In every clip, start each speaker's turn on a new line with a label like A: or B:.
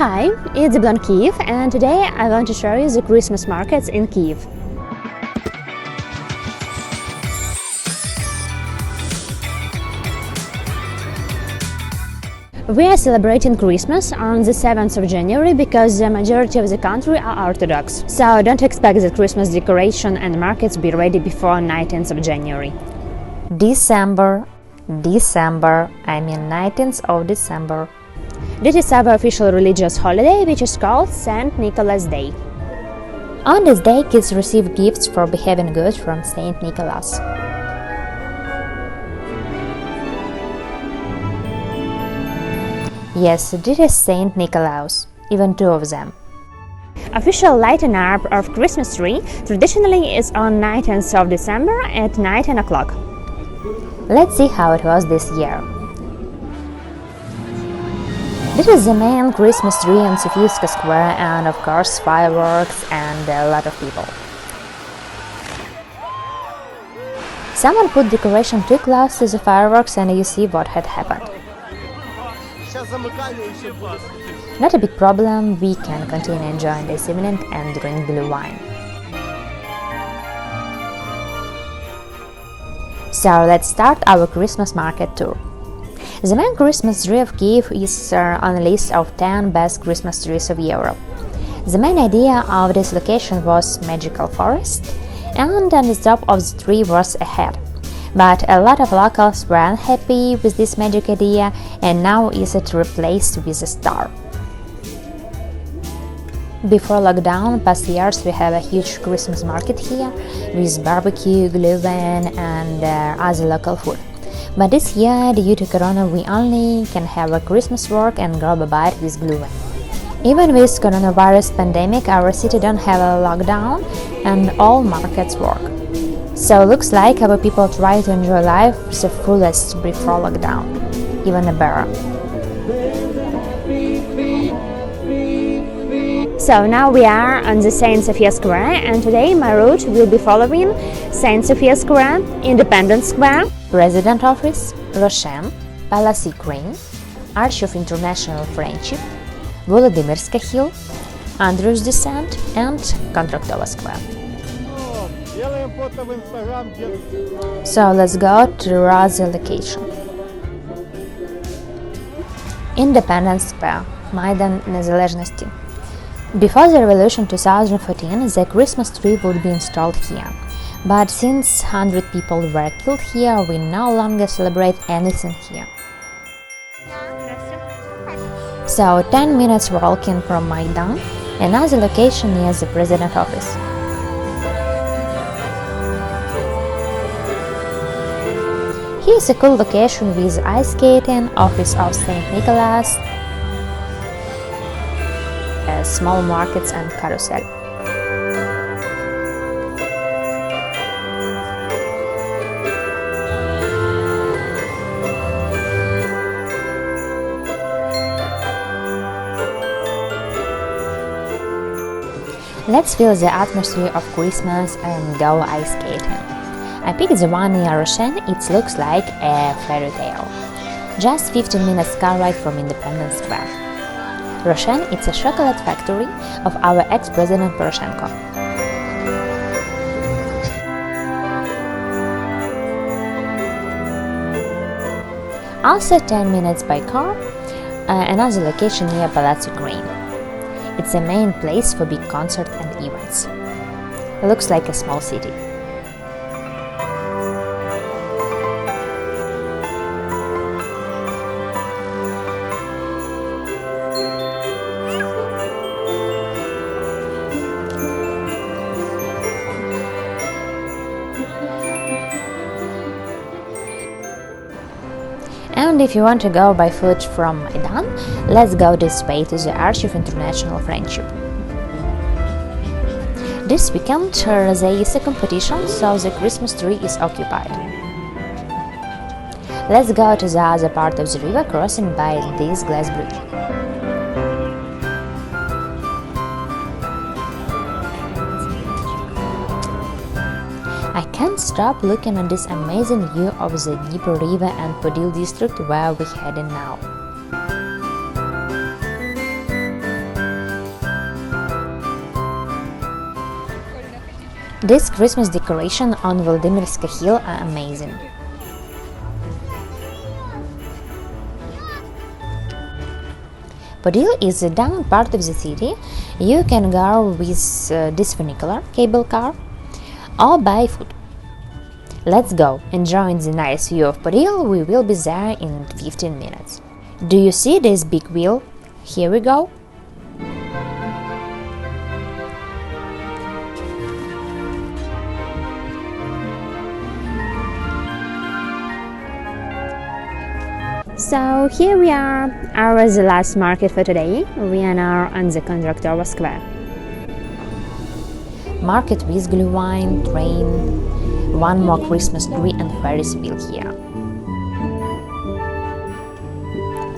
A: Hi, it's Blonde Kiev, and today I want to show you the Christmas markets in Kyiv. We are celebrating Christmas on the 7th of January because the majority of the country are Orthodox. So don't expect the Christmas decoration and markets be ready before 19th of January.
B: December, I mean 19th of December.
A: This is our official religious holiday, which is called Saint Nicholas Day.
B: On this day, kids receive gifts for behaving good from Saint Nicholas. Yes, this is Saint Nicholas, even two of them.
A: Official lighting up of Christmas tree traditionally is on 19th of December at 9 o'clock.
B: Let's see how it was this year. This is the main Christmas tree in Sofia Square, and of course fireworks and a lot of people. Someone put decoration too close to the fireworks and you see what had happened. Not a big problem, we can continue enjoying this evening and drink blue wine. So let's start our Christmas market tour. The main Christmas tree of Kyiv is on a list of 10 best Christmas trees of Europe. The main idea of this location was magical forest, and on the top of the tree was a head. But a lot of locals were unhappy with this magic idea, and now is it replaced with a star. Before lockdown, past years we have a huge Christmas market here with barbecue, glühwein and other local food. But this year, due to Corona, we only can have a Christmas walk and grab a bite with glühwein. Even with coronavirus pandemic, our city don't have a lockdown and all markets work. So looks like our people try to enjoy life the fullest before lockdown, even better.
A: So now we are on the Saint Sofia Square, and today my route will be following Saint Sofia Square, Independence Square,
B: President Office, Roshen, Palats Ukraine, Arch of International Friendship, Volodymyrska Hill, Andrew's Descent and Kontraktova Square. So let's go to the other location. Independence Square, Maidan Незалежності. Before the revolution 2014, the Christmas tree would be installed here. But since 100 people were killed here, we no longer celebrate anything here. So 10 minutes walking from Maidan, another location near the President Office. Here's a cool location with ice skating, Office of St. Nicholas, small markets and carousel. Let's feel the atmosphere of Christmas and go ice skating. I picked the one near Roshen, it looks like a fairy tale. Just 15 minutes car ride from Independence Square. Roshen is a chocolate factory of our ex-president Poroshenko. Also 10 minutes by car, another location near Palats Ukraine. It's the main place for big concerts and events. It looks like a small city. And if you want to go by foot from Maidan, let's go this way to the Arch of International Friendship. This weekend there is a competition, so the Christmas tree is occupied. Let's go to the other part of the river, crossing by this glass bridge. I can't stop looking at this amazing view of the Dnieper River and Podil district where we're heading now. This Christmas decoration on Volodymyrska Hill are amazing. Podil is the down part of the city. You can go with this funicular cable car or by foot. Let's go, enjoying the nice view of Podil. We will be there in 15 minutes. Do you see this big wheel? Here we go.
A: So here we are, our the last market for today. We are now on the Contractova Square.
B: Market with glühwein, train, one more Christmas tree and Ferris wheel here.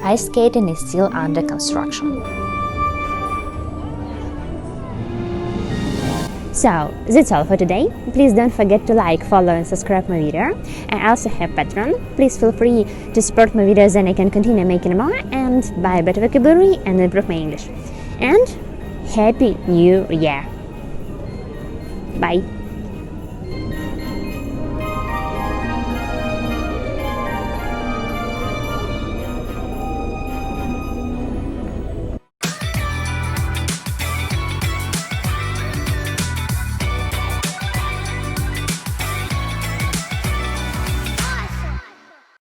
B: Ice skating is still under construction.
A: So, that's all for today. Please don't forget to like, follow and subscribe my video. I also have Patreon. Please feel free to support my videos and I can continue making more and buy better vocabulary and improve my English. And Happy New Year! Bye!